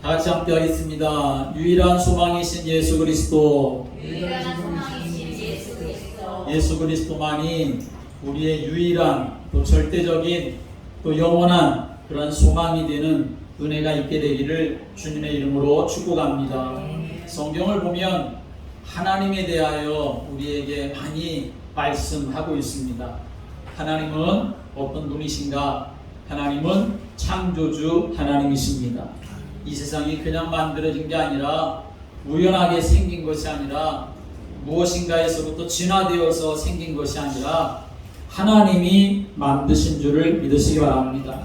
다 같이 함께 하겠습니다. 유일한 소망이신 예수 그리스도. 예수 그리스도만이 우리의 유일한 또 절대적인 또 영원한 그런 소망이 되는 은혜가 있게 되기를 주님의 이름으로 축복합니다. 성경을 보면 하나님에 대하여 우리에게 많이 말씀하고 있습니다. 하나님은 어떤 분이신가? 하나님은 창조주 하나님이십니다. 이 세상이 그냥 만들어진 게 아니라 우연하게 생긴 것이 아니라 무엇인가에서부터 진화되어서 생긴 것이 아니라 하나님이 만드신 줄을 믿으시기 바랍니다.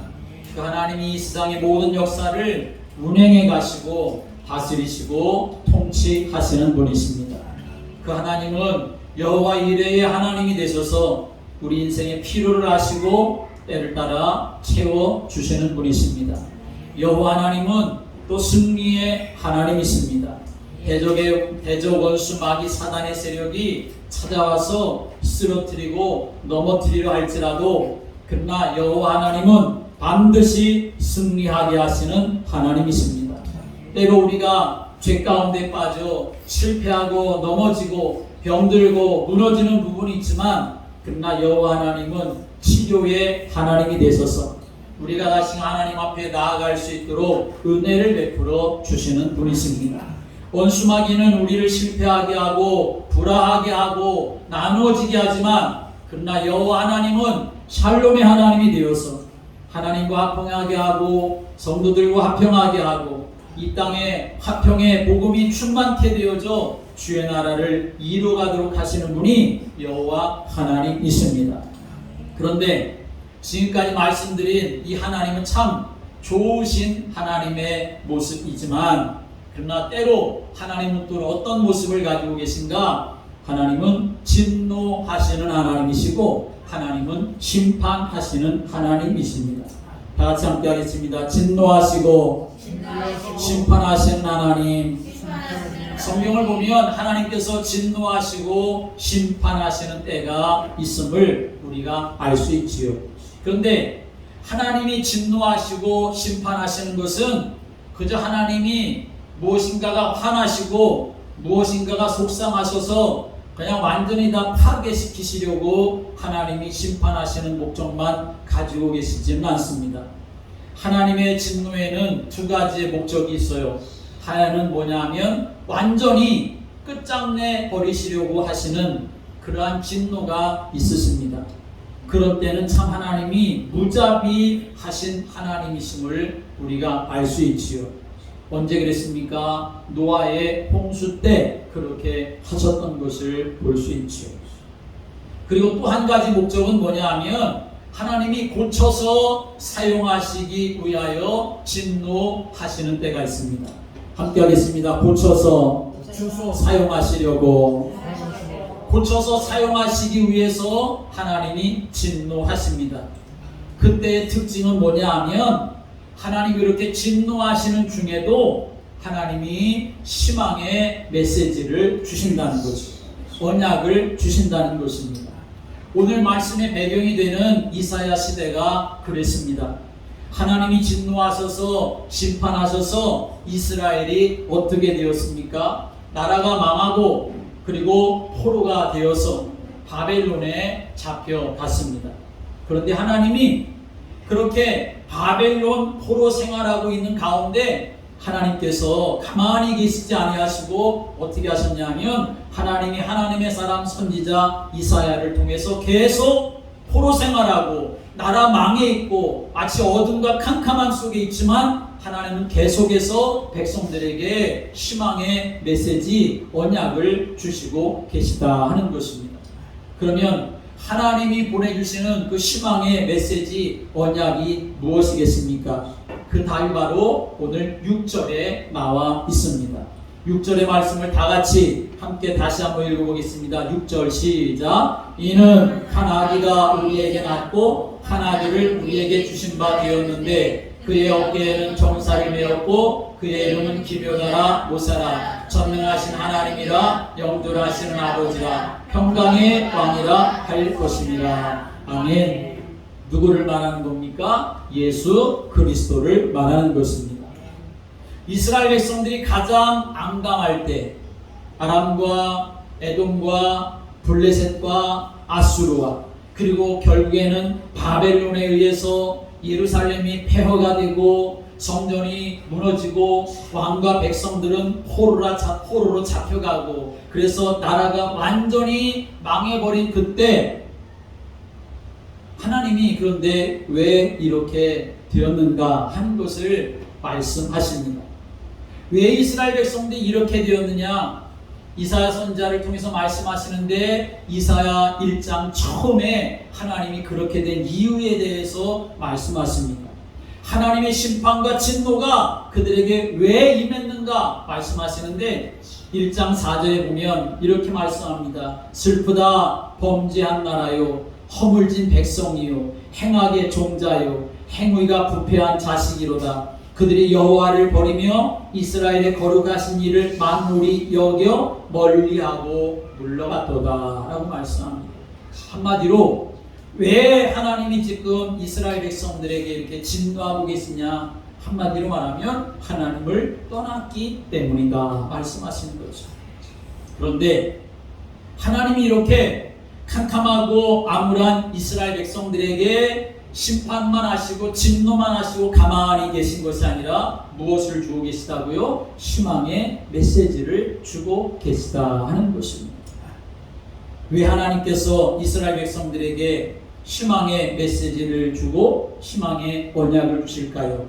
그 하나님이 이 세상의 모든 역사를 운행해 가시고 다스리시고 통치하시는 분이십니다. 그 하나님은 여호와 이레의 하나님이 되셔서 우리 인생의 필요를 아시고 때를 따라 채워주시는 분이십니다. 여호와 하나님은 또 승리의 하나님이십니다. 대적 원수 마귀 사단의 세력이 찾아와서 쓰러뜨리고 넘어뜨리려 할지라도 그러나 여호와 하나님은 반드시 승리하게 하시는 하나님이십니다. 때로 우리가 죄 가운데 빠져 실패하고 넘어지고 병들고 무너지는 부분이 있지만 그러나 여호와 하나님은 치료의 하나님이 되셔서 우리가 다시 하나님 앞에 나아갈 수 있도록 은혜를 베풀어 주시는 분이십니다. 원수마귀는 우리를 실패하게 하고 불화하게 하고 나누어지게 하지만 그러나 여호와 하나님은 샬롬의 하나님이 되어서 하나님과 화평하게 하고 성도들과 화평하게 하고 이 땅에 화평의 복음이 충만케 되어져 주의 나라를 이루어가도록 하시는 분이 여호와 하나님이십니다. 그런데 지금까지 말씀드린 이 하나님은 참 좋으신 하나님의 모습이지만 그러나 때로 하나님은 또 어떤 모습을 가지고 계신가? 하나님은 진노하시는 하나님이시고 하나님은 심판하시는 하나님이십니다. 다 같이 함께 하겠습니다. 진노하시고 심판하시는 하나님. 성경을 보면 하나님께서 진노하시고 심판하시는 때가 있음을 우리가 알 수 있지요. 그런데 하나님이 진노하시고 심판하시는 것은 그저 하나님이 무엇인가가 화나시고 무엇인가가 속상하셔서 그냥 완전히 다 파괴시키시려고 하나님이 심판하시는 목적만 가지고 계시지는 않습니다. 하나님의 진노에는 두 가지의 목적이 있어요. 하나는 뭐냐면 완전히 끝장내 버리시려고 하시는 그러한 진노가 있으십니다. 그런 때는 참 하나님이 무자비하신 하나님이심을 우리가 알 수 있지요. 언제 그랬습니까? 노아의 홍수 때 그렇게 하셨던 것을 볼 수 있지요. 그리고 또 한 가지 목적은 뭐냐 하면 하나님이 고쳐서 사용하시기 위하여 진노하시는 때가 있습니다. 함께 하겠습니다. 고쳐서 사용하시려고 고쳐서 사용하시기 위해서 하나님이 진노하십니다. 그때의 특징은 뭐냐 하면 하나님이 그렇게 진노하시는 중에도 하나님이 희망의 메시지를 주신다는 거죠. 언약을 주신다는 것입니다. 오늘 말씀의 배경이 되는 이사야 시대가 그랬습니다. 하나님이 진노하셔서 심판하셔서 이스라엘이 어떻게 되었습니까? 나라가 망하고 그리고 포로가 되어서 바벨론에 잡혀갔습니다. 그런데 하나님이 그렇게 바벨론 포로 생활하고 있는 가운데 하나님께서 가만히 계시지 아니하시고 어떻게 하셨냐면 하나님이 하나님의 사람 선지자 이사야를 통해서 계속 포로 생활하고 나라 망해 있고 마치 어둠과 캄캄한 속에 있지만 하나님은 계속해서 백성들에게 희망의 메시지 언약을 주시고 계시다 하는 것입니다. 그러면 하나님이 보내주시는 그 희망의 메시지 언약이 무엇이겠습니까? 그 답이 바로 오늘 6절에 나와 있습니다. 6절의 말씀을 다 같이 함께 다시 한번 읽어보겠습니다. 6절 시작. 이는 한 아기가 우리에게 낳고 한 아기를 우리에게 주신 바 되었는데 그의 어깨에는 정사를 메었고 그의 이름은 기묘자라 모사라 전능하신 하나님이라 영존하시는 아버지라 평강의 왕이라 할 것입니다. 아멘. 누구를 말하는 겁니까? 예수 그리스도를 말하는 것입니다. 이스라엘 백성들이 가장 앙당할 때 아람과 에돔과 블레셋과 아수르와 그리고 결국에는 바벨론에 의해서 예루살렘이 폐허가 되고 성전이 무너지고 왕과 백성들은 포로로 잡혀가고 그래서 나라가 완전히 망해버린 그때 하나님이 그런데 왜 이렇게 되었는가 하는 것을 말씀하십니다. 왜 이스라엘 백성들이 이렇게 되었느냐? 이사야 선지자를 통해서 말씀하시는데 이사야 1장 처음에 하나님이 그렇게 된 이유에 대해서 말씀하십니다. 하나님의 심판과 진노가 그들에게 왜 임했는가 말씀하시는데 1장 4절에 보면 이렇게 말씀합니다. 슬프다 범죄한 나라요 허물진 백성이요 행악의 종자요 행위가 부패한 자식이로다. 그들이 여호와를 버리며 이스라엘의 거룩하신 일을 만물이 여겨 멀리하고 물러갔도다 라고 말씀합니다. 한마디로 왜 하나님이 지금 이스라엘 백성들에게 이렇게 진노하고 계시냐? 한마디로 말하면 하나님을 떠났기 때문이다 말씀하시는 거죠. 그런데 하나님이 이렇게 캄캄하고 암울한 이스라엘 백성들에게 심판만 하시고 진노만 하시고 가만히 계신 것이 아니라 무엇을 주고 계시다고요? 희망의 메시지를 주고 계시다 하는 것입니다. 왜 하나님께서 이스라엘 백성들에게 희망의 메시지를 주고 희망의 언약을 주실까요?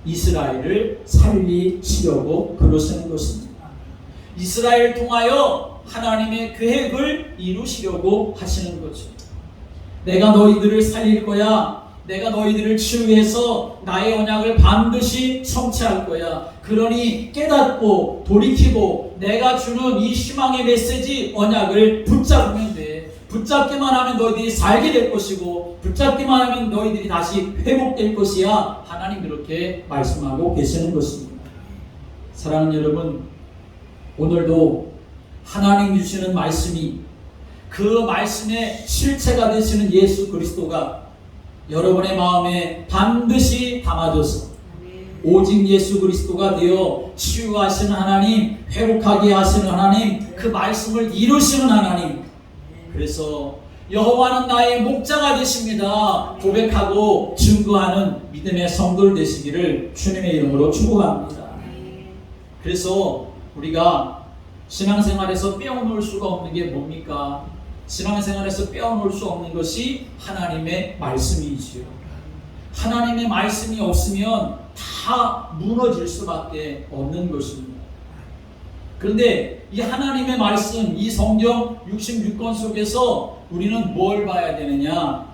이스라엘을 살리시려고 그러시는 것입니다. 이스라엘을 통하여 하나님의 계획을 이루시려고 하시는 거죠. 내가 너희들을 살릴 거야. 내가 너희들을 치유해서 나의 언약을 반드시 성취할 거야. 그러니 깨닫고 돌이키고 내가 주는 이 희망의 메시지 언약을 붙잡으면 돼. 붙잡기만 하면 너희들이 살게 될 것이고 붙잡기만 하면 너희들이 다시 회복될 것이야. 하나님 그렇게 말씀하고 계시는 것입니다. 사랑하는 여러분, 오늘도 하나님 주시는 말씀이 그 말씀의 실체가 되시는 예수 그리스도가 여러분의 마음에 반드시 담아져서 오직 예수 그리스도가 되어 치유하시는 하나님, 회복하게 하시는 하나님, 그 말씀을 이루시는 하나님, 그래서 여호와는 나의 목자가 되십니다 고백하고 증거하는 믿음의 성도들 되시기를 주님의 이름으로 축복합니다. 그래서 우리가 신앙생활에서 빼어놓을 수가 없는 게 뭡니까? 신앙생활에서 빼어놓을 수 없는 것이 하나님의 말씀이지요. 하나님의 말씀이 없으면 다 무너질 수밖에 없는 것입니다. 그런데 이 하나님의 말씀, 이 성경 66권 속에서 우리는 뭘 봐야 되느냐?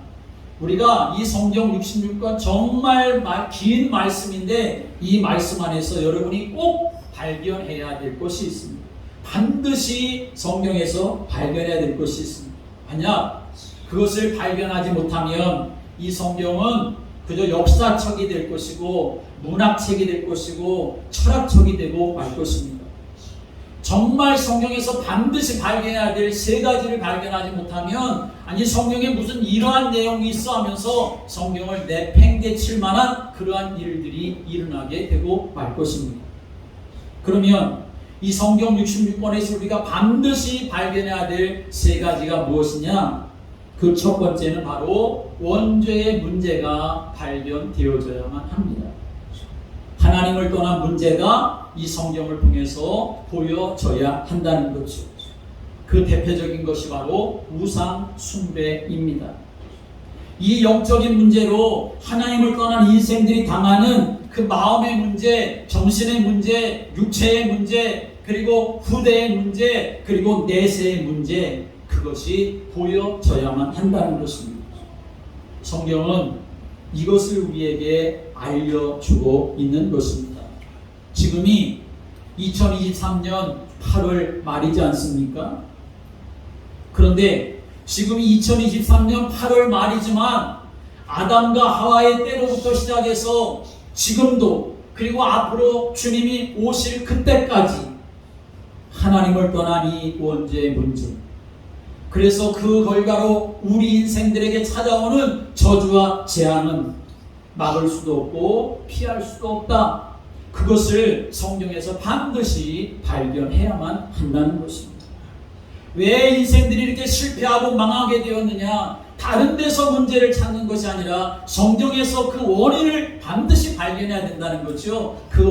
우리가 이 성경 66권 정말 긴 말씀인데 이 말씀 안에서 여러분이 꼭 발견해야 될 것이 있습니다. 반드시 성경에서 발견해야 될 것이 있습니다. 만약 그것을 발견하지 못하면 이 성경은 그저 역사책이 될 것이고 문학책이 될 것이고 철학책이 되고 말 것입니다. 정말 성경에서 반드시 발견해야 될 세 가지를 발견하지 못하면 아니 성경에 무슨 이러한 내용이 있어 하면서 성경을 내팽개칠 만한 그러한 일들이 일어나게 되고 말 것입니다. 그러면 이 성경 66권에서 우리가 반드시 발견해야 될 세 가지가 무엇이냐? 그 첫 번째는 바로 원죄의 문제가 발견되어져야만 합니다. 하나님을 떠난 문제가 이 성경을 통해서 보여져야 한다는 거죠. 그 대표적인 것이 바로 우상 숭배입니다. 이 영적인 문제로 하나님을 떠난 인생들이 당하는 그 마음의 문제, 정신의 문제, 육체의 문제, 그리고 후대의 문제, 그리고 내세의 문제, 그것이 보여져야만 한다는 것입니다. 성경은 이것을 우리에게 알려주고 있는 것입니다. 지금이 2023년 8월 말이지 않습니까? 그런데 지금이 2023년 8월 말이지만 아담과 하와의 때로부터 시작해서 지금도 그리고 앞으로 주님이 오실 그때까지 하나님을 떠난 이 원죄의 문제, 그래서 그 결과로 우리 인생들에게 찾아오는 저주와 재앙은 막을 수도 없고 피할 수도 없다. 그것을 성경에서 반드시 발견해야만 한다는 것입니다. 왜 인생들이 이렇게 실패하고 망하게 되었느냐? 다른 데서 문제를 찾는 것이 아니라 성경에서 그 원인을 반드시 발견해야 된다는 거죠. 그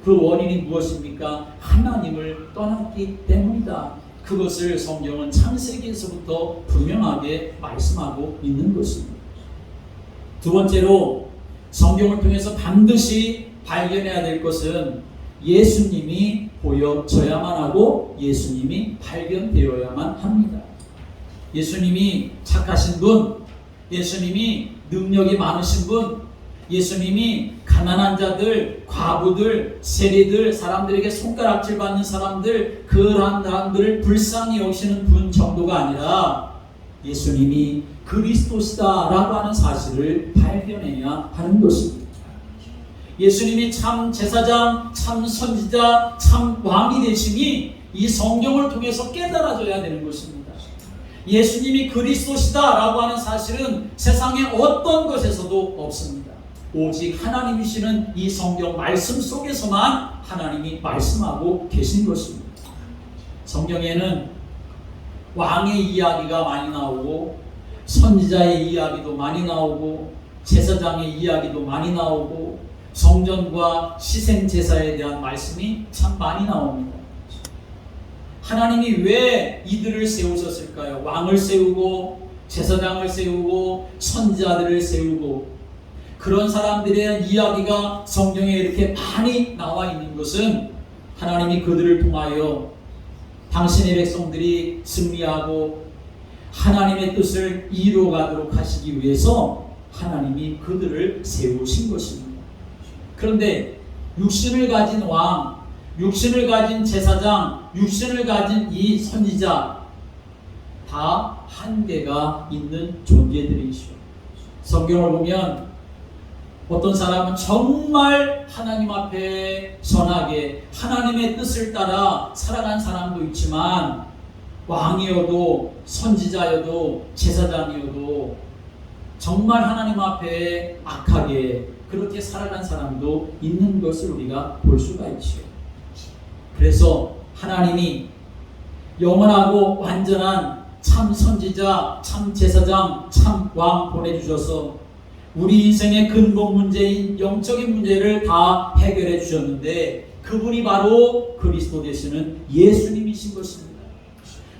원인이 무엇입니까? 하나님을 떠났기 때문이다. 그것을 성경은 창세기에서부터 분명하게 말씀하고 있는 것입니다. 두 번째로 성경을 통해서 반드시 발견해야 될 것은 예수님이 보여져야만 하고 예수님이 발견되어야만 합니다. 예수님이 착하신 분, 예수님이 능력이 많으신 분, 예수님이 가난한 자들, 과부들, 세리들, 사람들에게 손가락질 받는 사람들, 그러한 사람들을 불쌍히 여기시는 분 정도가 아니라 예수님이 그리스도시다라고 하는 사실을 발견해야 하는 것입니다. 예수님이 참 제사장, 참 선지자, 참 왕이 되심이 이 성경을 통해서 깨달아져야 되는 것입니다. 예수님이 그리스도시다라고 하는 사실은 세상에 어떤 것에서도 없습니다. 오직 하나님이시는 이 성경 말씀 속에서만 하나님이 말씀하고 계신 것입니다. 성경에는 왕의 이야기가 많이 나오고 선지자의 이야기도 많이 나오고 제사장의 이야기도 많이 나오고 성전과 희생제사에 대한 말씀이 참 많이 나옵니다. 하나님이 왜 이들을 세우셨을까요? 왕을 세우고 제사장을 세우고 선지자들을 세우고 그런 사람들에 대한 이야기가 성경에 이렇게 많이 나와 있는 것은 하나님이 그들을 통하여 당신의 백성들이 승리하고 하나님의 뜻을 이루어가도록 하시기 위해서 하나님이 그들을 세우신 것입니다. 그런데 육신을 가진 왕, 육신을 가진 제사장, 육신을 가진 이 선지자 다 한계가 있는 존재들이시오. 성경을 보면 어떤 사람은 정말 하나님 앞에 선하게 하나님의 뜻을 따라 살아간 사람도 있지만 왕이어도 선지자여도 제사장이어도 정말 하나님 앞에 악하게 그렇게 살아간 사람도 있는 것을 우리가 볼 수가 있죠. 그래서 하나님이 영원하고 완전한 참 선지자, 참 제사장, 참 왕 보내주셔서 우리 인생의 근본 문제인 영적인 문제를 다 해결해 주셨는데 그분이 바로 그리스도 되시는 예수님이신 것입니다.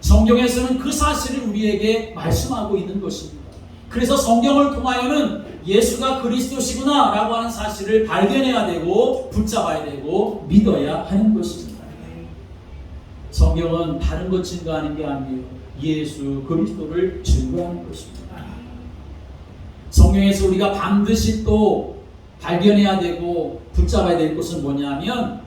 성경에서는 그 사실을 우리에게 말씀하고 있는 것입니다. 그래서 성경을 통하여는 예수가 그리스도시구나 라고 하는 사실을 발견해야 되고 붙잡아야 되고 믿어야 하는 것입니다. 성경은 다른 것 증거하는 게 아니에요. 예수 그리스도를 증거하는 것입니다. 성경에서 우리가 반드시 또 발견해야 되고 붙잡아야 될 것은 뭐냐면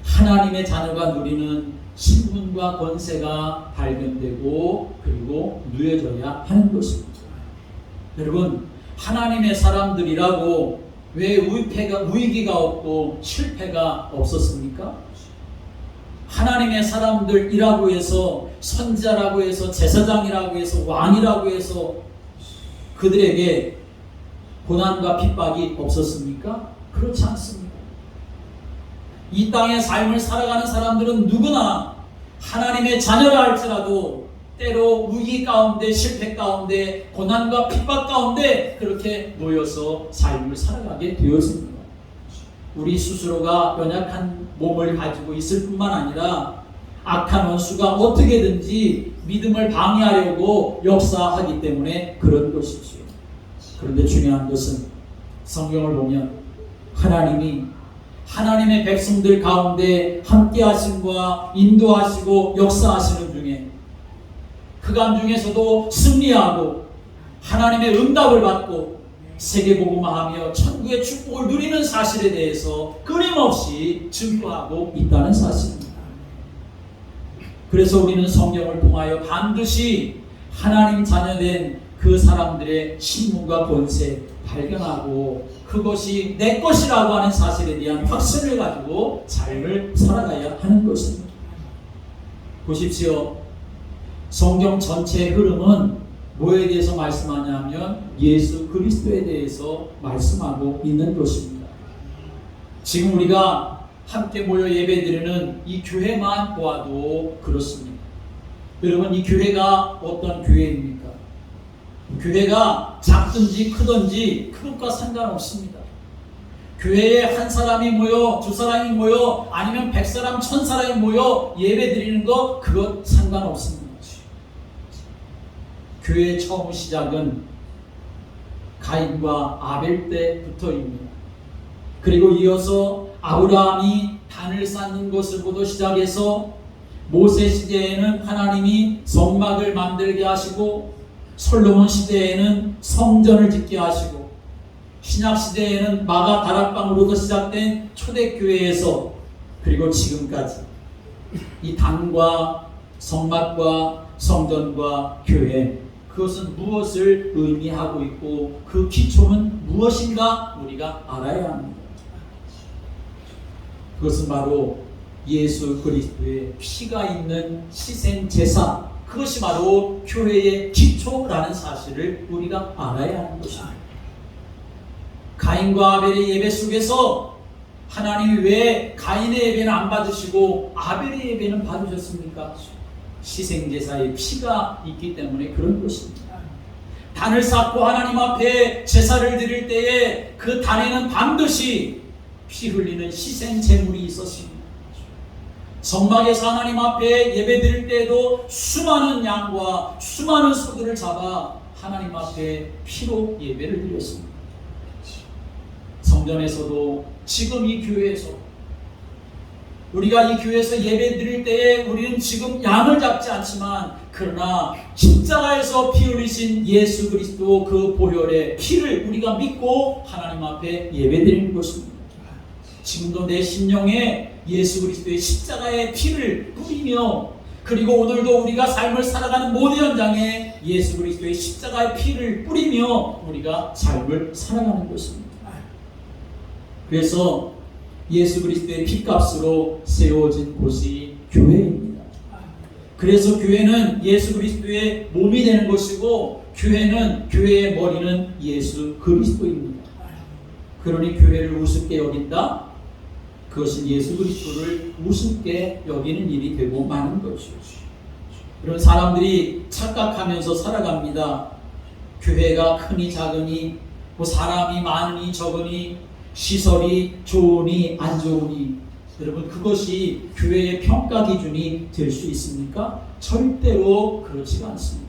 하나님의 자녀가 누리는 신분과 권세가 발견되고 그리고 누려져야 하는 것입니다. 여러분, 하나님의 사람들이라고 왜 위기가 없고 실패가 없었습니까? 하나님의 사람들이라고 해서 선지자라고 해서 제사장이라고 해서 왕이라고 해서 그들에게 고난과 핍박이 없었습니까? 그렇지 않습니다. 이 땅의 삶을 살아가는 사람들은 누구나 하나님의 자녀라 할지라도 때로 위기 가운데 실패 가운데 고난과 핍박 가운데 그렇게 놓여서 삶을 살아가게 되었습니다. 우리 스스로가 연약한 몸을 가지고 있을 뿐만 아니라 악한 원수가 어떻게든지 믿음을 방해하려고 역사하기 때문에 그런 것이죠. 그런데 중요한 것은 성경을 보면 하나님이 하나님의 백성들 가운데 함께 하심과 인도하시고 역사하시는 중에 그간 중에서도 승리하고 하나님의 응답을 받고 세계복음화하며 천국의 축복을 누리는 사실에 대해서 끊임없이 증거하고 있다는 사실입니다. 그래서 우리는 성경을 통하여 반드시 하나님 자녀된 그 사람들의 신분과 권세 발견하고 그것이 내 것이라고 하는 사실에 대한 확신을 가지고 삶을 살아가야 하는 것입니다. 보십시오. 성경 전체의 흐름은 뭐에 대해서 말씀하냐면 예수 그리스도에 대해서 말씀하고 있는 것입니다. 지금 우리가 함께 모여 예배드리는 이 교회만 보아도 그렇습니다. 여러분, 이 교회가 어떤 교회입니까? 교회가 작든지 크든지 그것과 상관없습니다. 교회에 한 사람이 모여, 두 사람이 모여, 아니면 100사람, 1000사람이 모여 예배드리는 거 그것 상관없습니다. 교회의 처음 시작은 가인과 아벨 때부터입니다. 그리고 이어서 아브라함이 단을 쌓는 것을부터 시작해서 모세 시대에는 하나님이 성막을 만들게 하시고, 솔로몬 시대에는 성전을 짓게 하시고, 신약 시대에는 마가 다락방으로부터 시작된 초대교회에서 그리고 지금까지 이 단과 성막과 성전과 교회, 그것은 무엇을 의미하고 있고 그 기초는 무엇인가 우리가 알아야 합니다. 그것은 바로 예수 그리스도의 피가 있는 희생 제사, 그것이 바로 교회의 기초라는 사실을 우리가 알아야 하는 것입니다. 가인과 아벨의 예배 속에서 하나님이 왜 가인의 예배는 안 받으시고 아벨의 예배는 받으셨습니까? 희생제사의 피가 있기 때문에 그런 것입니다. 단을 쌓고 하나님 앞에 제사를 드릴 때에 그 단에는 반드시 피 흘리는 희생 제물이 있었습니다. 성막에서 하나님 앞에 예배 드릴 때에도 수많은 양과 수많은 소들을 잡아 하나님 앞에 피로 예배를 드렸습니다. 성전에서도 지금 이 교회에서 우리가 이 교회에서 예배 드릴 때에 우리는 지금 양을 잡지 않지만, 그러나 십자가에서 피 흘리신 예수 그리스도 그 보혈의 피를 우리가 믿고 하나님 앞에 예배 드리는 것입니다. 지금도 내 심령에 예수 그리스도의 십자가의 피를 뿌리며, 그리고 오늘도 우리가 삶을 살아가는 모든 현장에 예수 그리스도의 십자가의 피를 뿌리며 우리가 삶을 살아가는 것입니다. 그래서 예수 그리스도의 피값으로 세워진 곳이 교회입니다. 그래서 교회는 예수 그리스도의 몸이 되는 것이고, 교회의 머리는 예수 그리스도입니다. 그러니 교회를 우습게 여긴다? 그것은 예수 그리스도를 우습게 여기는 일이 되고 마는 것이죠. 그런 사람들이 착각하면서 살아갑니다. 교회가 크니 작으니, 뭐 사람이 많으니 적으니, 시설이 좋으니 안 좋으니, 여러분 그것이 교회의 평가 기준이 될 수 있습니까? 절대로 그렇지가 않습니다.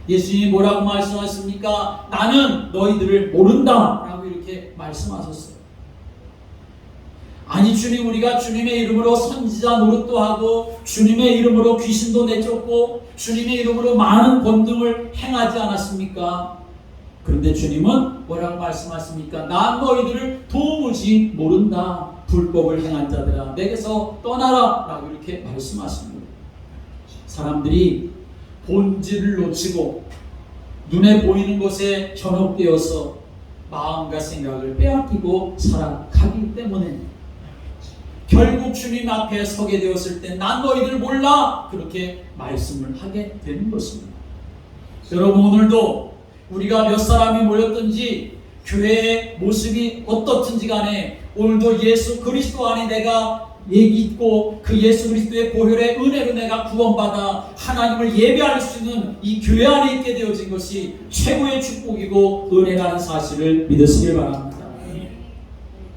예수님이 뭐라고 말씀하십니까? 나는 너희들을 모른다 라고 이렇게 말씀하셨어요. 아니 주님, 우리가 주님의 이름으로 선지자 노릇도 하고 주님의 이름으로 귀신도 내쫓고 주님의 이름으로 많은 권능을 행하지 않았습니까? 그런데 주님은 뭐라고 말씀하십니까? 난 너희들을 도무지 모른다. 불법을 행한 자들아 내게서 떠나라 라고 이렇게 말씀하십니다. 사람들이 본질을 놓치고 눈에 보이는 것에 현혹되어서 마음과 생각을 빼앗기고 살아가기 때문에 결국 주님 앞에 서게 되었을 때 난 너희들 몰라 그렇게 말씀을 하게 되는 것입니다. 여러분, 오늘도 우리가 몇 사람이 모였든지 교회의 모습이 어떻든지 간에 오늘도 예수 그리스도 안에 내가 있고 그 예수 그리스도의 보혈의 은혜로 내가 구원받아 하나님을 예배할 수 있는 이 교회 안에 있게 되어진 것이 최고의 축복이고 은혜라는 사실을 믿으시길 바랍니다.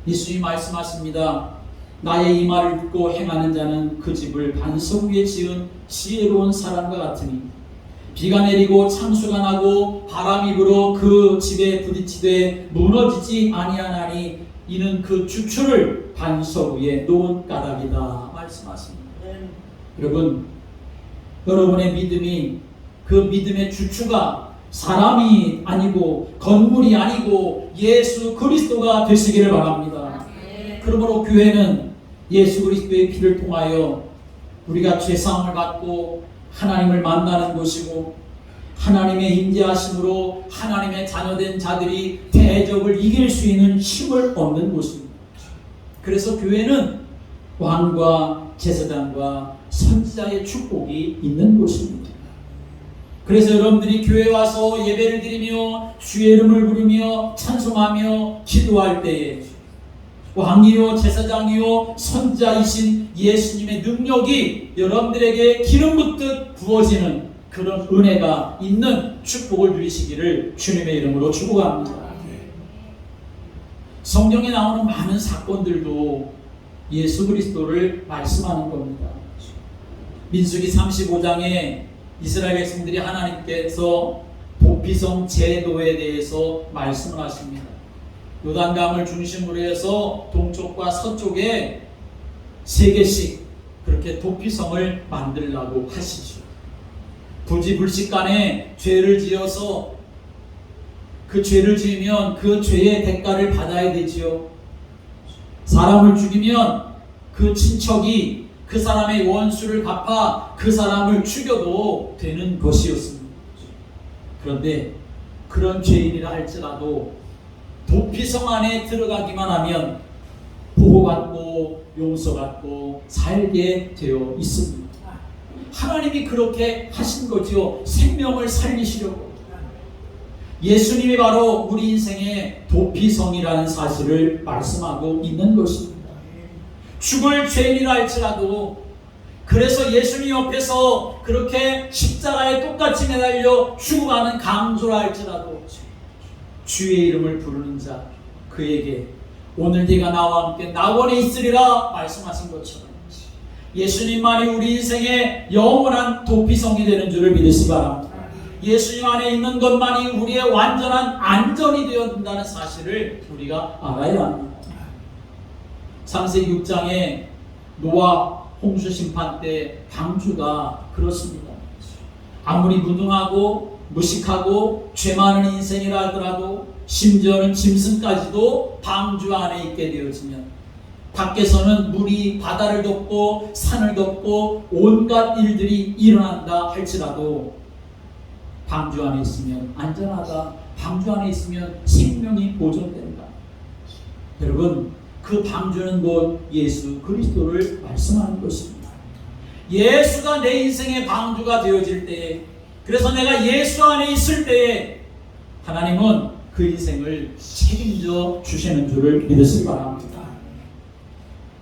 예수님이 말씀하십니다. 나의 이 말을 듣고 행하는 자는 그 집을 반석 위에 지은 지혜로운 사람과 같으니 비가 내리고 창수가 나고 바람이 불어 그 집에 부딪히되 무너지지 아니하나니 이는 그 주추를 반석 위에 놓은 까닭이다 말씀하십니다. 여러분, 여러분의 믿음이 그 믿음의 주추가 사람이 아니고 건물이 아니고 예수 그리스도가 되시기를 바랍니다. 그러므로 교회는 예수 그리스도의 피를 통하여 우리가 죄사함을 받고 하나님을 만나는 곳이고 하나님의 임재하심으로 하나님의 자녀된 자들이 대적을 이길 수 있는 힘을 얻는 곳입니다. 그래서 교회는 왕과 제사장과 선지자의 축복이 있는 곳입니다. 그래서 여러분들이 교회에 와서 예배를 드리며 주의 이름을 부르며 찬송하며 기도할 때에 왕이요 제사장이요 선지자이신 예수님의 능력이 여러분들에게 기름 붓듯 부어지는 그런 은혜가 있는 축복을 누리시기를 주님의 이름으로 축복합니다. 성경에 나오는 많은 사건들도 예수 그리스도를 말씀하는 겁니다. 민수기 35장에 이스라엘 백성들이 하나님께서 도피성 제도에 대해서 말씀을 하십니다. 요단강을 중심으로 해서 동쪽과 서쪽에 3개씩 그렇게 도피성을 만들라고 하시죠. 부지불식간에 죄를 지어서 그 죄를 지으면 그 죄의 대가를 받아야 되지요. 사람을 죽이면 그 친척이 그 사람의 원수를 갚아 그 사람을 죽여도 되는 것이었습니다. 그런데 그런 죄인이라 할지라도 도피성 안에 들어가기만 하면 보호받고 용서받고 살게 되어 있습니다. 하나님이 그렇게 하신 거지요. 생명을 살리시려고. 예수님이 바로 우리 인생의 도피성이라는 사실을 말씀하고 있는 것입니다. 죽을 죄인이라 할지라도 그래서 예수님 옆에서 그렇게 십자가에 똑같이 매달려 죽어가는 강조라 할지라도 주의 이름을 부르는 자 그에게 오늘 네가 나와 함께 낙원에 있으리라 말씀하신 것처럼 예수님만이 우리 인생의 영원한 도피성이 되는 줄을 믿으시기 바랍니다. 예수님 안에 있는 것만이 우리의 완전한 안전이 되어야 된다는 사실을 우리가 알아야 합니다. 창세기 6장에 노아 홍수 심판 때 방주가 그렇습니다. 아무리 무능하고 무식하고 죄 많은 인생이라 하더라도 심지어는 짐승까지도 방주 안에 있게 되어지면 밖에서는 물이 바다를 덮고 산을 덮고 온갖 일들이 일어난다 할지라도 방주 안에 있으면 안전하다. 방주 안에 있으면 생명이 보존된다. 여러분 그 방주는 곧 예수 그리스도를 말씀하는 것입니다. 예수가 내 인생의 방주가 되어질 때에 그래서 내가 예수 안에 있을 때에 하나님은 그 인생을 책임져 주시는 줄을 믿으시기 바랍니다.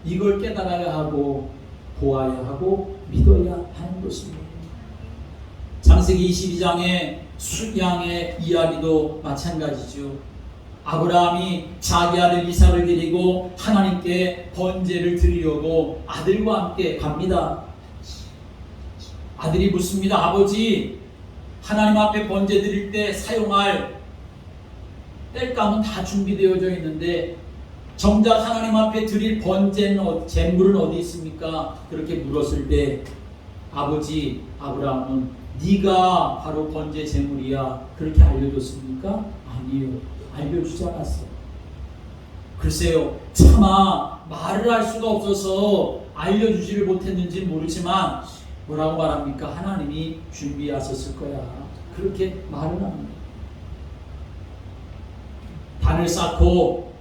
이걸 깨달아야 하고 보아야 하고 믿어야 하는 것입니다. 창세기 22장의 순양의 이야기도 마찬가지죠. 아브라함이 자기 아들 이삭을 데리고 하나님께 번제를 드리려고 아들과 함께 갑니다. 아들이 묻습니다. 아버지, 하나님 앞에 번제 드릴 때 사용할 땔감은 다 준비되어져 있는데 정작 하나님 앞에 드릴 번제는 제물은 어디 있습니까? 그렇게 물었을 때 아버지 아브라함은 네가 바로 번제 제물이야 그렇게 알려줬습니까? 아니요, 알려주지 않았어요. 글쎄요, 차마 말을 할 수가 없어서 알려주지를 못했는지 모르지만 뭐라고 말합니까? 하나님이 준비하셨을 거야 그렇게 말을 합니다. 단을 쌓고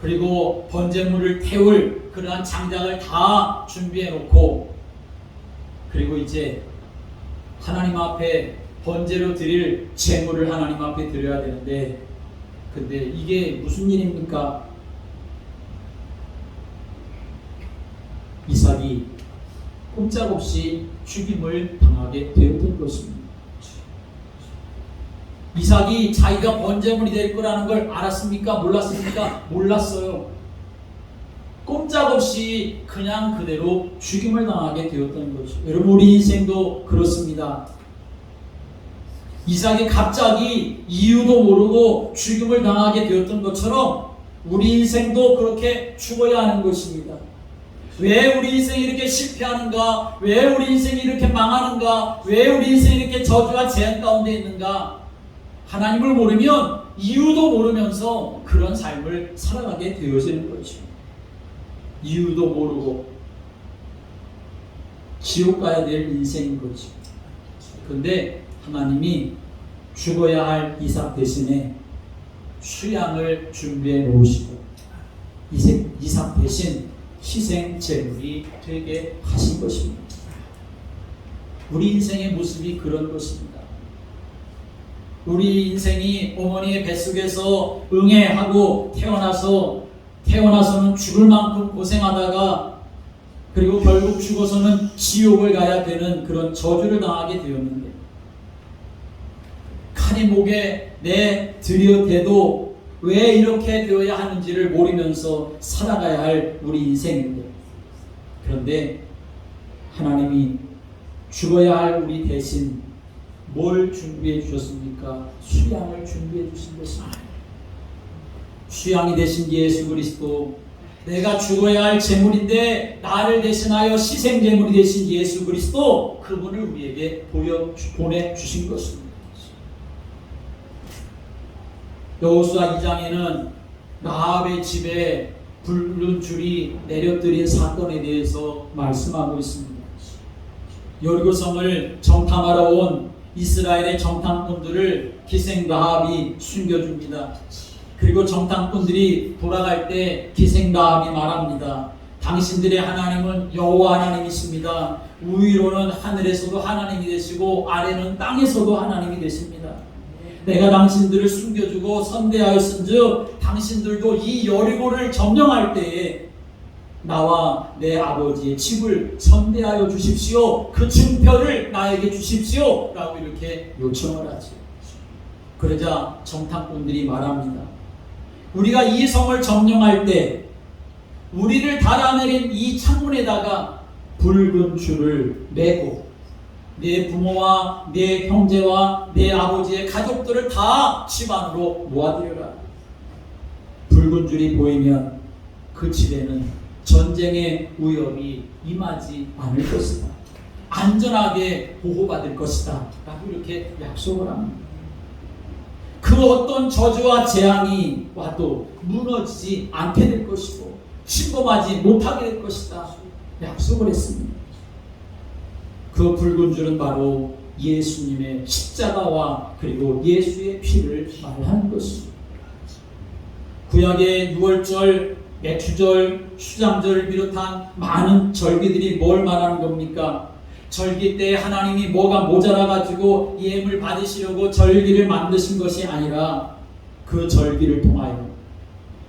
그리고 번제물을 태울 그러한 장작을 다 준비해 놓고 그리고 이제 하나님 앞에 번제로 드릴 제물을 하나님 앞에 드려야 되는데 근데 이게 무슨 일입니까? 이삭이 꼼짝없이 죽임을 당하게 되었던 것입니다. 이삭이 자기가 번제물이 될 거라는 걸 알았습니까? 몰랐습니까? 몰랐어요. 꼼짝없이 그냥 그대로 죽임을 당하게 되었던 거죠. 여러분 우리 인생도 그렇습니다. 이삭이 갑자기 이유도 모르고 죽임을 당하게 되었던 것처럼 우리 인생도 그렇게 죽어야 하는 것입니다. 왜 우리 인생이 이렇게 실패하는가? 왜 우리 인생이 이렇게 망하는가? 왜 우리 인생이 이렇게 저주와 재앙 가운데 있는가? 하나님을 모르면 이유도 모르면서 그런 삶을 살아가게 되어지는 거죠. 이유도 모르고 지옥 가야 될 인생인 거죠. 그런데 하나님이 죽어야 할 이삭 대신에 수양을 준비해 놓으시고 이삭 대신 희생 제물이 되게 하신 것입니다. 우리 인생의 모습이 그런 것입니다. 우리 인생이 어머니의 뱃속에서 응애하고 태어나서 태어나서는 죽을 만큼 고생하다가 그리고 결국 죽어서는 지옥을 가야 되는 그런 저주를 당하게 되었는데, 칼이 목에 들여대도 왜 이렇게 되어야 하는지를 모르면서 살아가야 할 우리 인생인데, 그런데 하나님이 죽어야 할 우리 대신 뭘 준비해 주셨습니까? 수양을 준비해 주신 것입니다. 수양이 되신 예수 그리스도, 내가 죽어야 할 제물인데 나를 대신하여 희생제물이 되신 예수 그리스도, 그분을 우리에게 보내주신 것입니다. 여호수아 2장에는 라합의 집에 붉은 줄이 내려뜨린 사건에 대해서 말씀하고 있습니다. 여리고성을 정탐하러 온 이스라엘의 정탐꾼들을 기생 라합이 숨겨줍니다. 그리고 정탐꾼들이 돌아갈 때 기생 라합이 말합니다. 당신들의 하나님은 여호와 하나님이십니다. 위로는 하늘에서도 하나님이 되시고 아래는 땅에서도 하나님이 되십니다. 내가 당신들을 숨겨주고 선대하였은즉 당신들도 이 여리고를 점령할 때에 나와 내 아버지의 집을 선대하여 주십시오. 그 증표를 나에게 주십시오. 라고 이렇게 요청을 하죠. 그러자 정탐꾼들이 말합니다. 우리가 이 성을 점령할 때 우리를 달아내린 이 창문에다가 붉은 줄을 매고 내 부모와 내 형제와 내 아버지의 가족들을 다 집안으로 모아들여라. 붉은 줄이 보이면 그 집에는 전쟁의 위협이 임하지 않을 것이다. 안전하게 보호받을 것이다. 라고 이렇게 약속을 합니다. 그 어떤 저주와 재앙이 와도 무너지지 않게 될 것이고 침범하지 못하게 될 것이다. 약속을 했습니다. 그 붉은 줄은 바로 예수님의 십자가와 그리고 예수의 피를 말하는 것입니다. 구약의 유월절, 맥주절, 수장절을 비롯한 많은 절기들이 뭘 말하는 겁니까? 절기 때 하나님이 뭐가 모자라가지고 예물 받으시려고 절기를 만드신 것이 아니라 그 절기를 통하여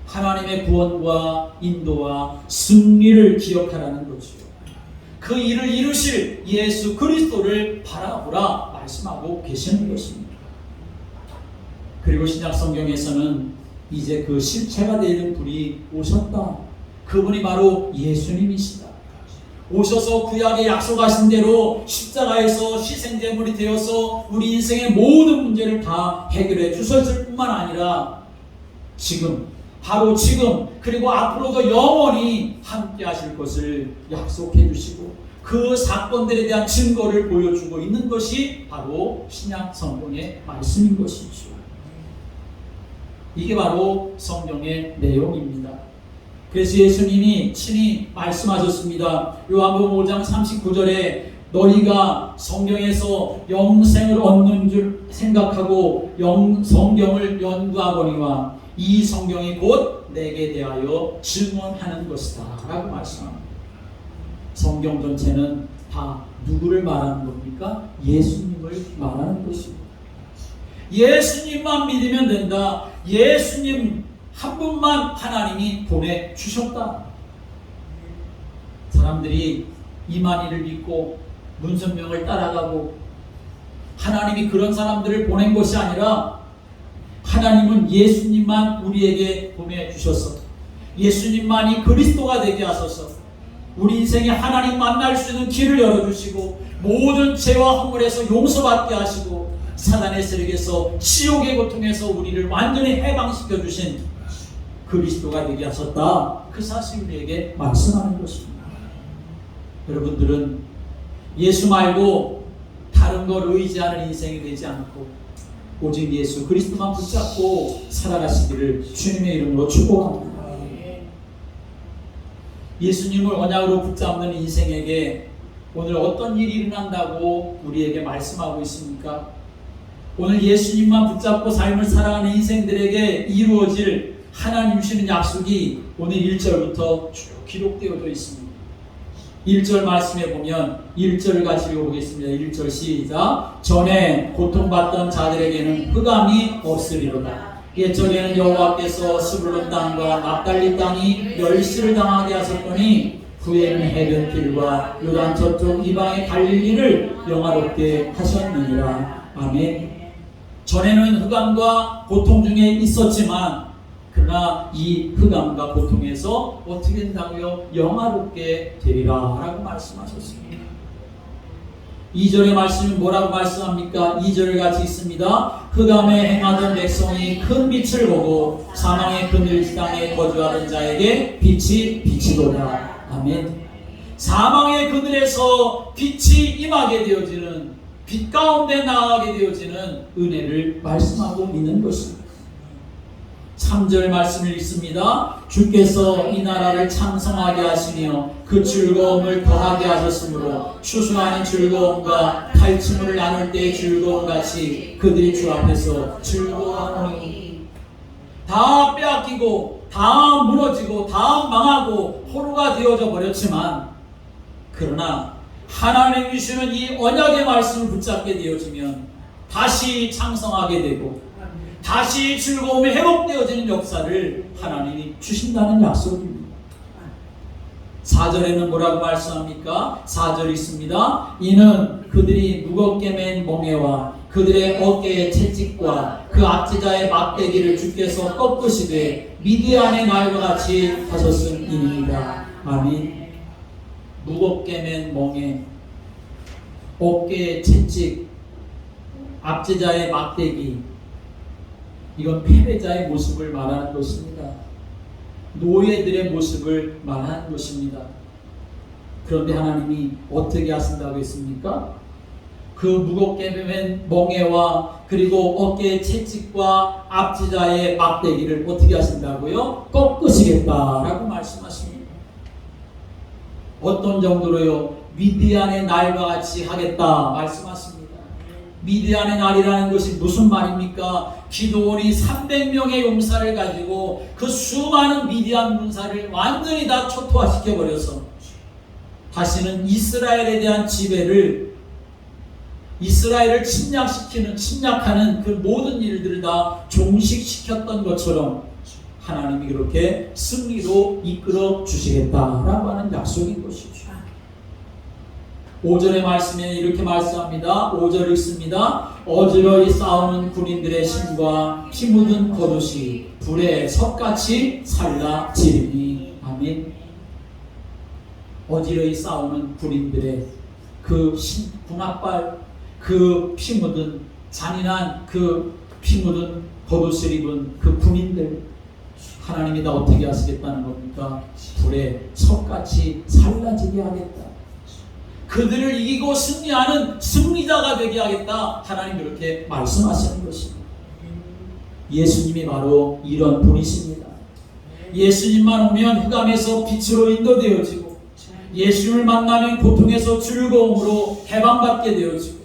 하나님의 구원과 인도와 승리를 기억하라는 거죠. 그 일을 이루실 예수 그리스도를 바라보라 말씀하고 계시는 것입니다. 그리고 신약 성경에서는 이제 그 실체가 되는 분이 오셨다. 그분이 바로 예수님이시다. 오셔서 구약에 약속하신 대로 십자가에서 희생제물이 되어서 우리 인생의 모든 문제를 다 해결해 주셨을 뿐만 아니라 지금, 바로 지금, 그리고 앞으로도 영원히 함께 하실 것을 약속해 주시고 그 사건들에 대한 증거를 보여주고 있는 것이 바로 신약 성경의 말씀인 것이죠. 이게 바로 성경의 내용입니다. 그래서 예수님이 친히 말씀하셨습니다. 요한복음 5장 39절에 너희가 성경에서 영생을 얻는 줄 생각하고 성경을 연구하거니와 이 성경이 곧 내게 대하여 증언하는 것이다 라고 말씀합니다. 성경 전체는 다 누구를 말하는 겁니까? 예수님을 말하는 것입니다. 예수님만 믿으면 된다. 예수님 한 분만 하나님이 보내주셨다. 사람들이 이만희를 믿고 문선명을 따라가고 하나님이 그런 사람들을 보낸 것이 아니라 하나님은 예수님만 우리에게 보내주셔서 예수님만이 그리스도가 되게 하소서. 우리 인생에 하나님 만날 수 있는 길을 열어주시고 모든 죄와 허물에서 용서받게 하시고 사단의 세력에서 지옥의 고통에서 우리를 완전히 해방시켜 주신 그리스도가 되게 하셨다. 그 사실 우리에게 말씀하는 것입니다. 여러분들은 예수 말고 다른 걸 의지하는 인생이 되지 않고 오직 예수 그리스도만 붙잡고 살아가시기를 주님의 이름으로 축복합니다. 예수님을 언약으로 붙잡는 인생에게 오늘 어떤 일이 일어난다고 우리에게 말씀하고 있습니까? 오늘 예수님만 붙잡고 삶을 살아가는 인생들에게 이루어질 하나님 주시는 약속이 오늘 1절부터 쭉 기록되어져 있습니다. 1절 말씀에 보면 1절을 같이 읽어보겠습니다. 1절 시작. 전에 고통받던 자들에게는 흑암이 없으리로다. 옛적에는 여호와께서 스불론 땅과 납달리 땅이 멸시를 당하게 하셨더니 후에는 해변 길과 요단 저쪽 이방의 갈릴리를 영화롭게 하셨느니라. 아멘. 전에는 흑암과 고통 중에 있었지만 그러나 이 흑암과 고통에서 어떻게 된다고요? 영화롭게 되리라 라고 말씀하셨습니다. 2절의 말씀이 뭐라고 말씀합니까? 2절 같이 있습니다. 흑암에 행하던 백성이 큰 빛을 보고 사망의 그늘 땅에 거주하던 자에게 빛이 비치도다. 아멘. 사망의 그늘에서 빛이 임하게 되어지는, 빛 가운데 나가게 되어지는 은혜를 말씀하고 있는 것입니다. 3절 말씀을 읽습니다. 주께서 이 나라를 창성하게 하시며 그 즐거움을 더하게 하셨으므로 추수하는 즐거움과 탈취물을 나눌 때의 즐거움 같이 그들이 주 앞에서 즐거워하노니. 다 빼앗기고 다 무너지고 다 망하고 포로가 되어져 버렸지만 그러나 하나님이 주시는 이 언약의 말씀을 붙잡게 되어지면 다시 창성하게 되고 다시 즐거움이 회복되어지는 역사를 하나님이 주신다는 약속입니다. 4절에는 뭐라고 말씀합니까? 4절 있습니다. 이는 그들이 무겁게 맨 멍에와 그들의 어깨의 채찍과 그 압제자의 막대기를 주께서 꺾으시되 미디안의 날과 같이 하셨음이니이다. 아멘. 무겁게 맨 멍에, 어깨의 채찍, 압제자의 막대기, 이건 패배자의 모습을 말하는 것입니다. 노예들의 모습을 말하는 것입니다. 그런데 하나님이 어떻게 하신다고 했습니까? 그 무겁게 맨 멍에와 그리고 어깨의 채찍과 압제자의 막대기를 어떻게 하신다고요? 꺾으시겠다라고 말씀하십니다. 어떤 정도로요? 미디안의 날과 같이 하겠다 말씀하십니다. 미디안의 날이라는 것이 무슨 말입니까? 기드온이 300명의 용사를 가지고 그 수많은 미디안 군사를 완전히 다 초토화시켜버려서 다시는 이스라엘에 대한 지배를, 이스라엘을 침략하는 그 모든 일들을 다 종식시켰던 것처럼 하나님이 그렇게 승리로 이끌어 주시겠다라고 하는 약속인 것이죠. 5절의 말씀에 이렇게 말씀합니다. 5절 읽습니다. 어지러이 싸우는 군인들의 신과 피 묻은 겉옷이 불에 석같이 살라지리니. 아멘. 어지러이 싸우는 군인들의 그 군합발, 그 피 묻은 잔인한 그 피 묻은 겉옷을 입은 그 군인들, 하나님이 다 어떻게 하시겠다는 겁니까? 불에 석같이 살라지게 하겠다. 그들을 이기고 승리하는 승리자가 되게 하겠다. 하나님 그렇게 말씀하시는 것입니다. 예수님이 바로 이런 분이십니다. 예수님만 오면 흑암에서 빛으로 인도되어지고 예수님을 만나면 고통에서 즐거움으로 해방받게 되어지고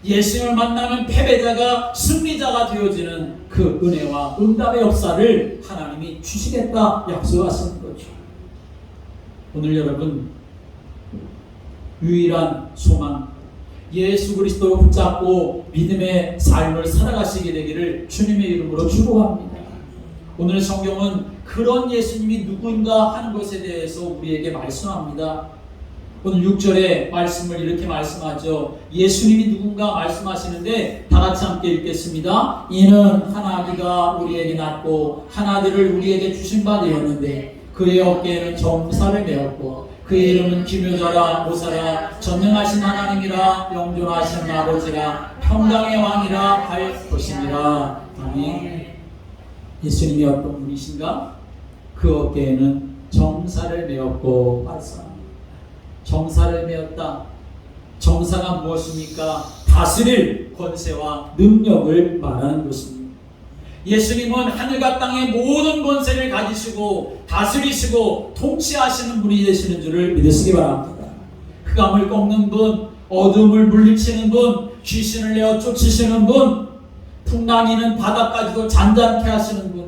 예수님을 만나면 패배자가 승리자가 되어지는 그 은혜와 응답의 역사를 하나님이 주시겠다 약속하시는 거죠. 오늘 여러분 유일한 소망, 예수 그리스도를 붙잡고 믿음의 삶을 살아가시게 되기를 주님의 이름으로 축복합니다. 오늘 성경은 그런 예수님이 누구인가 하는 것에 대해서 우리에게 말씀합니다. 오늘 6절에 말씀을 이렇게 말씀하죠. 예수님이 누군가 말씀하시는데 다 같이 함께 읽겠습니다. 이는 한 아기가 우리에게 낳고 한 아들을 우리에게 주신 바 되었는데 그의 어깨에는 정사를 메었고 그의 이름은 기묘자라 모사라 전능하신 하나님이라 영존하신 아버지라 평강의 왕이라 할 것이니라. 아멘. 예수님이 어떤 분이신가? 그 어깨에는 정사를 메었고 말씀합니다. 정사를 메었다. 정사가 무엇입니까? 다스릴 권세와 능력을 말하는 것입니다. 예수님은 하늘과 땅의 모든 권세를 가지시고 다스리시고 통치하시는 분이 되시는 줄을 믿으시기 바랍니다. 흑암을 꺾는 분, 어둠을 물리치는 분, 귀신을 내어 쫓으시는 분, 풍랑이는 바다까지도 잔잔케 하시는 분,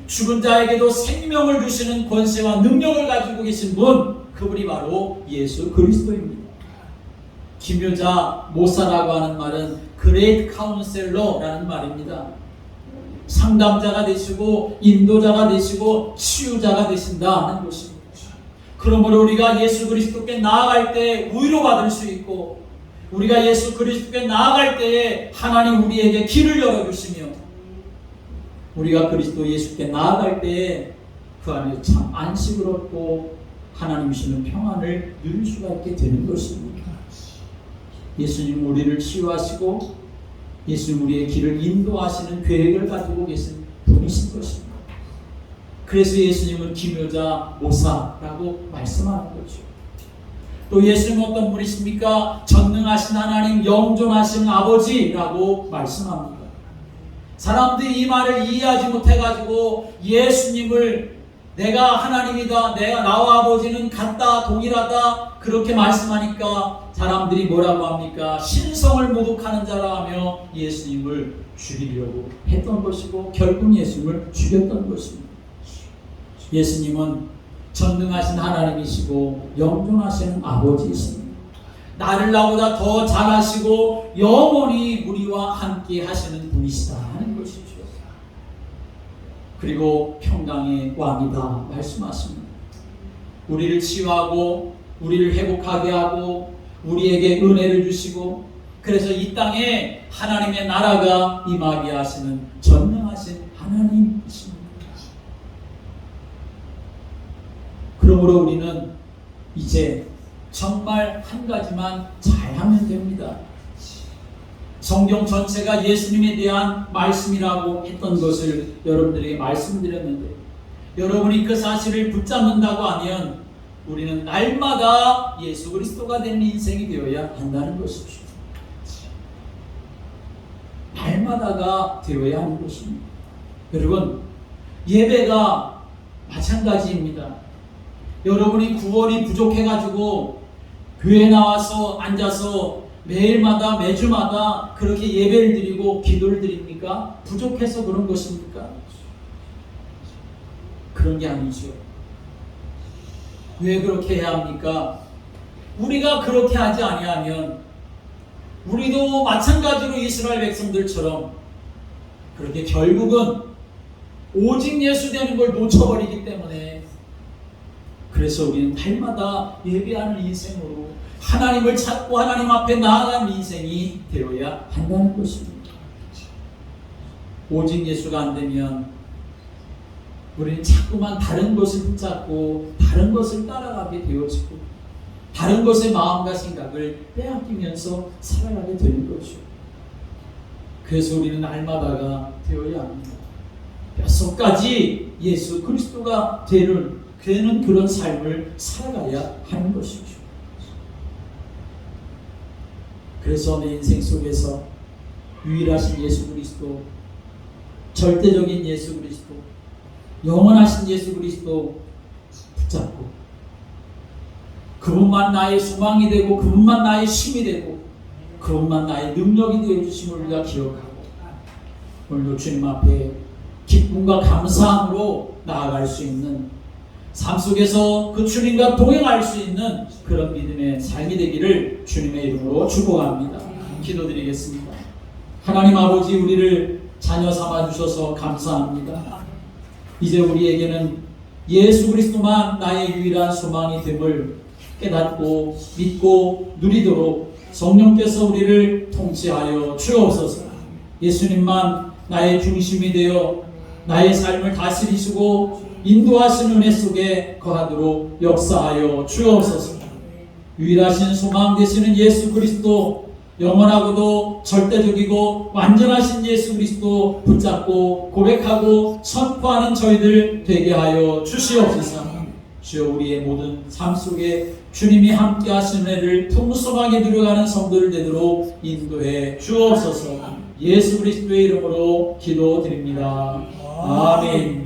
죽은 자에게도 생명을 주시는 권세와 능력을 가지고 계신 분, 그분이 바로 예수 그리스도입니다. 기묘자 모사라고 하는 말은 그레이트 카운셀러라는 말입니다. 상담자가 되시고 인도자가 되시고 치유자가 되신다 하는 것입니다. 그러므로 우리가 예수 그리스도께 나아갈 때 위로받을 수 있고, 우리가 예수 그리스도께 나아갈 때에 하나님 우리에게 길을 열어주시며, 우리가 그리스도 예수께 나아갈 때에 그 안에 참 안식을 얻고 하나님 주시는 평안을 누릴 수가 있게 되는 것입니다. 예수님 우리를 치유하시고 예수님 우리의 길을 인도하시는 계획을 가지고 계신 분이신 것입니다. 그래서 예수님은 기묘자 모사라고 말씀하는 거죠. 또 예수님은 어떤 분이십니까? 전능하신 하나님, 영존하신 아버지라고 말씀합니다. 사람들이 이 말을 이해하지 못해가지고 예수님을 내가 하나님이다, 내가 나와 아버지는 같다, 동일하다 그렇게 말씀하니까 사람들이 뭐라고 합니까? 신성을 모독하는 자라 하며 예수님을 죽이려고 했던 것이고 결국 예수님을 죽였던 것입니다. 예수님은 전능하신 하나님이시고 영존하신 아버지이십니다. 나를 나보다 더 잘하시고 영원히 우리와 함께 하시는 분이시다 하는 것이죠. 그리고 평강의 왕이다 말씀하십니다. 우리를 치유하고 우리를 회복하게 하고 우리에게 은혜를 주시고, 그래서 이 땅에 하나님의 나라가 임하게 하시는 전능하신 하나님이십니다. 그러므로 우리는 이제 정말 한 가지만 잘하면 됩니다. 성경 전체가 예수님에 대한 말씀이라고 했던 것을 여러분들에게 말씀드렸는데, 여러분이 그 사실을 붙잡는다고 하면 우리는 날마다 예수 그리스도가 되는 인생이 되어야 한다는 것이죠. 날마다가 되어야 하는 것입니다. 여러분, 예배가 마찬가지입니다. 여러분이 구원이 부족해가지고 교회에 나와서 앉아서 매일마다 매주마다 그렇게 예배를 드리고 기도를 드립니까? 부족해서 그런 것입니까? 그런 게 아니죠. 왜 그렇게 해야 합니까? 우리가 그렇게 하지 아니하면 우리도 마찬가지로 이스라엘 백성들처럼 그렇게 결국은 오직 예수 되는 걸 놓쳐버리기 때문에, 그래서 우리는 날마다 예배하는 인생으로 하나님을 찾고 하나님 앞에 나아가는 인생이 되어야 한다는 것입니다. 오직 예수가 안 되면 우리는 자꾸만 다른 것을 붙잡고 다른 것을 따라가게 되어지고 다른 것의 마음과 생각을 빼앗기면서 살아가게 되는 거죠. 그래서 우리는 날마다가 되어야 합니다. 뼛속까지 예수 그리스도가 되는 그런 삶을 살아가야 하는 것이죠. 그래서 내 인생 속에서 유일하신 예수 그리스도, 절대적인 예수 그리스도, 영원하신 예수 그리스도 붙잡고 그분만 나의 소망이 되고 그분만 나의 힘이 되고 그분만 나의 능력이 되어주심을 우리가 기억하고 오늘도 주님 앞에 기쁨과 감사함으로 나아갈 수 있는 삶 속에서 그 주님과 동행할 수 있는 그런 믿음의 삶이 되기를 주님의 이름으로 축복합니다. 기도드리겠습니다. 하나님 아버지, 우리를 자녀 삼아 주셔서 감사합니다. 이제 우리에게는 예수 그리스도만 나의 유일한 소망이 됨을 깨닫고 믿고 누리도록 성령께서 우리를 통치하여 주옵소서. 예수님만 나의 중심이 되어 나의 삶을 다스리시고 인도하시는 은혜 속에 거하도록 역사하여 주옵소서. 유일하신 소망 되시는 예수 그리스도, 영원하고도 절대적이고 완전하신 예수 그리스도 붙잡고 고백하고 선포하는 저희들 되게 하여 주시옵소서. 주여, 우리의 모든 삶 속에 주님이 함께 하시는 은혜를 풍성하게 누려가는 성도를 되도록 인도해 주옵소서. 예수 그리스도의 이름으로 기도드립니다. 아멘.